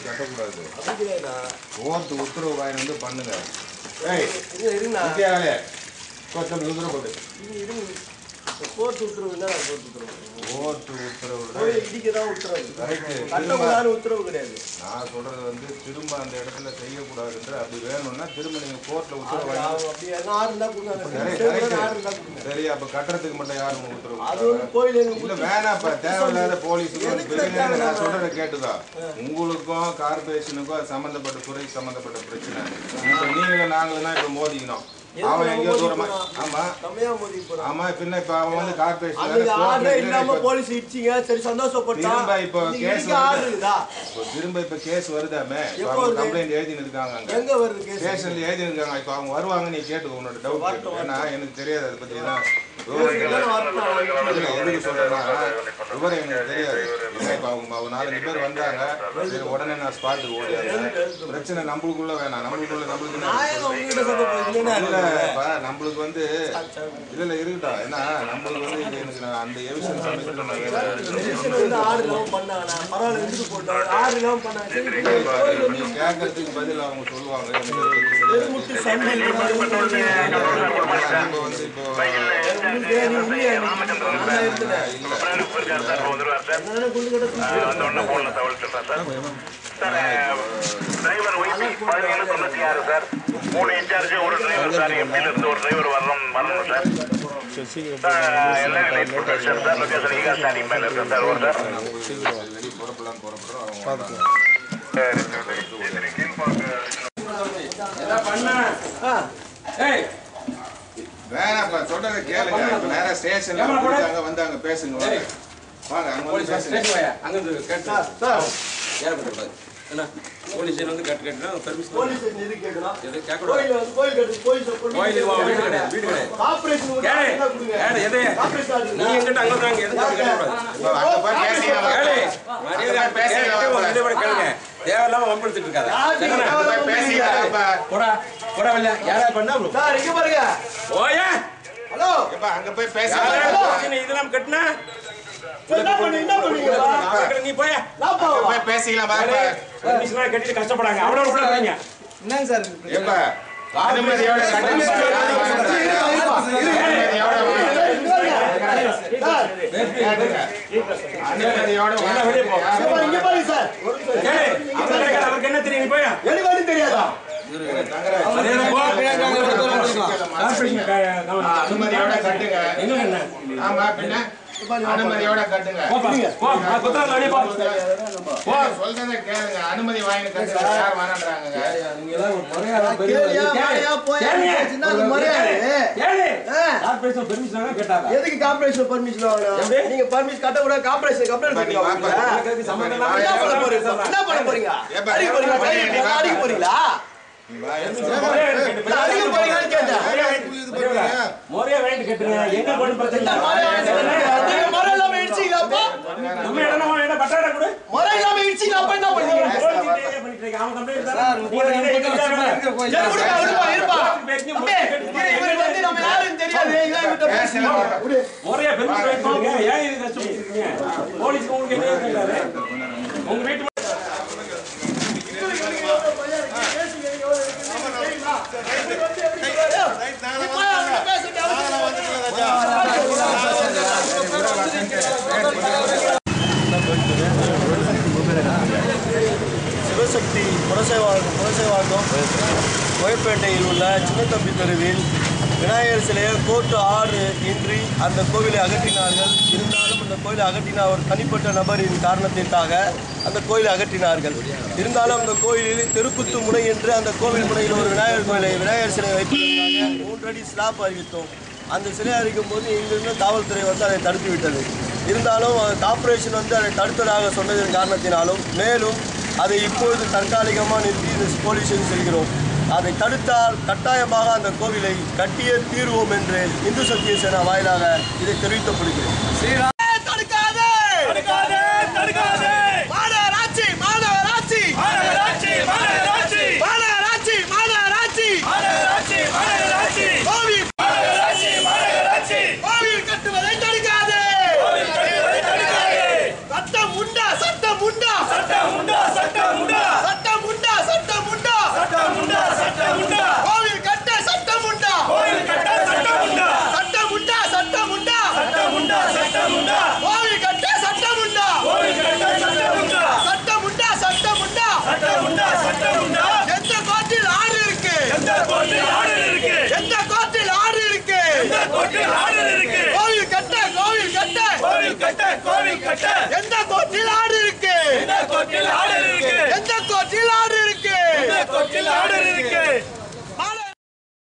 கட்டக்கூடாது கோர்ட்டு உத்தரவு வாங்கி வந்து பண்ணுங்க. கோர்ட்டு உத்தரவு இல்லை, கோர்ட்டு உத்தரவு இடிக்கதான் உத்தரவு. உத்தரவு கிடையாது. நான் சொல்றது வந்து திரும்ப அந்த இடத்துல செய்யக்கூடாதுன்ற அப்படி வேணும்னா திரும்ப நீங்க கோர்ட்ல உத்தரவு சரி. அப்ப கட்டுறதுக்கு மட்டும் யாரும் உத்தரவு இல்ல வேணாப்ப தேவையில்லாத போலீஸ் நான் சொல்றதை கேட்டுக்கோ. உங்களுக்கும் கார்பரேஷனுக்கும் சம்பந்தப்பட்ட துறைக்கு சம்பந்தப்பட்ட பிரச்சனை. நீங்களும் நாங்களும் தான் இப்ப மோதிக்கணும். அவன் எங்கேயோ தூரமா ஆமா ஆமா பின்ன இப்ப அவன் வந்து கார்பரேஷன் போலீஸ் இடிச்சிங்க சரி சந்தோஷப்பட்டான். திரும்ப இப்ப கேஸ் வருதாமே கம்ப்ளைண்ட் எழுதினு இருக்காங்க. எங்க வருது ஸ்டேஷன்ல எழுதினு இருக்காங்க. இப்ப அவங்க வருவாங்க, நீ கேட்டுக்கோ உன்னோட டவுட். ஏன்னா எனக்கு தெரியாது அதை பத்தி எதுக்கு சொல்றேன்னா விவரம் எனக்கு தெரியாது. இப்ப அவங்க 4 பேர் வந்தாங்க, உடனே நான் ஸ்பாட்டுக்கு ஓடியாங்க. பிரச்சனை நம்மளுக்குள்ள வேணாம், நம்மளுக்குள்ள நம்மளுக்கு வந்து இதுல இருக்கட்டும். ஏன்னா நம்மளுக்கு வந்து எனக்கு அந்த எவிஷன் சமயத்துல கேட்கறதுக்கு பதில் அவங்க சொல்லுவாங்க. வந்து இப்போ டிரைவர் வைபி 1796 சார். 3 இன்சார்ஜ், ஒரு டிரைவர் சார். எம்பில இருந்து ஒரு டிரைவர் வரணும் சார். எல்லாம் லைட் போட்டு சார். லொகேஷன் ஈகா ஸ்டாண்டிங் மேல இருக்கு சார். ஒரு சார் வேணாப்பா சொல்றதை கேளுங்க. நேரா ஸ்டேஷன்ல வந்தாங்க பேசுங்க. வாங்க அங்க என்ன போலீஸ் வந்து கட்டுனா சர்வீஸ் போலீஸ் எது கேக்குறா எது கேக்குறா கோயில் கட்டு போலீஸ் வீடு கிடையாது ஆபரேஷன் கேளு எது நீ எங்கிட்ட அங்க வாங்க எது கேட்கக்கூடாது. அங்க போய் பேசிக்கலாம். மரியாதை பேசிக்கலாம். இதே மாதிரி கேளுங்க. தேவையில்லாம வம்படுத்திட்டு இருக்காத. அங்க போய் பேசிக்கலாம்ப்பா. போடா இல்ல யாரா பண்ணா ப்ரோ சார் இங்க பாருங்க. ஓயே ஹலோ ஏப்பா அங்க போய் பேசிக்கலாம். இதெல்லாம் கட்டனா என்ன பண்ணீங்க நீ போய் போய் பேசிக்கலாம். பாப்பா பர்மிஷனா கட்டிட்டு கஷ்டப்படாங்க. அவளோட உள்ள வரீங்க. என்னங்க சார் ஏப்பா அனுமதியோட கட்டுங்க. அனுமதியோட வெளிய போ. இங்க பாருங்க சார். அவருக்கு என்ன தெரியும்? போய் எனக்கு ஒண்ணும் தெரியாதா? அனுமதியோட கட்டுங்க. ஆமா பின்ன அனுமதியோட கட்டுங்க. சொல்றதை கேளுங்க. அனுமதி வாங்கி கட்டுங்க. யார் வேணான்றாங்க? எதுக்கு கார்பரேஷன் பர்மிஷன் வாங்கணும்? நீங்க பர்மிஷன் கட்ட கூட கார்பரேஷன் கம்ப்ளைண்ட் பண்ணுவீங்க. என்ன பண்ண போறீங்க? அடிக்க போறீங்களா? மொறையா வேண்டி கட்டுங்க. எங்க கொண்டு பிரச்சனை மொறை இல்லாம இடிச்சீங்களாப்பா? நம்ம இடமா என்ன பட்டாடா கூட மொறை இல்லாம இடிச்சீங்களாப்பா? என்ன பண்ணீங்க? அவன் கம்ப்ளைண்ட் சார் நம்ம யாரும் தெரியாது. மொறையா பெர்மிஷன் வாங்கிங்க. ஏன் இது கஷ்டப்படுறீங்க? போலீஸ் உங்களுக்கு என்ன கேட்டாரு? உங்க வீட்டு பேசுங்க. சிவசக்தி புரசைவாக்கம் கோயப்பேட்டையில் உள்ள சின்னத்தம்பி தெருவில் விநாயகர் சிலையை கோர்ட்டு ஆர்டர் இன்றி அந்த கோவிலை அகற்றினார்கள். இருந்தாலும் அந்த கோயிலை அகற்றின ஒரு தனிப்பட்ட நபரின் காரணத்திற்காக அந்த கோயிலை அகற்றினார்கள். இருந்தாலும் அந்த கோயிலில் தெருக்குத்து முனை என்று அந்த கோவில் முனையில் ஒரு விநாயகர் சிலை வைப்பதற்காக 3 அடி ஸ்லாப் அறிவித்தோம். அந்த சிலை அறிவிக்கும் போது இங்கிருந்து காவல்துறை அதை தடுத்து விட்டது. இருந்தாலும் கார்ப்பரேஷன் அதை தடுத்ததாக சொன்னதன் காரணத்தினாலும் மேலும் அதை இப்பொழுது தற்காலிகமாக நிறுத்தி இந்த போலீஸுக்கு செல்கிறோம். அதை தடுத்தால் கட்டாயமாக அந்த கோவிலை கட்டியே தீர்வோம் என்று இந்து சத்திய சேனா வாயிலாக இதை தெரிவிக்கப்படுகிறோம். கோவில் கட்ட எந்த கோட்டில்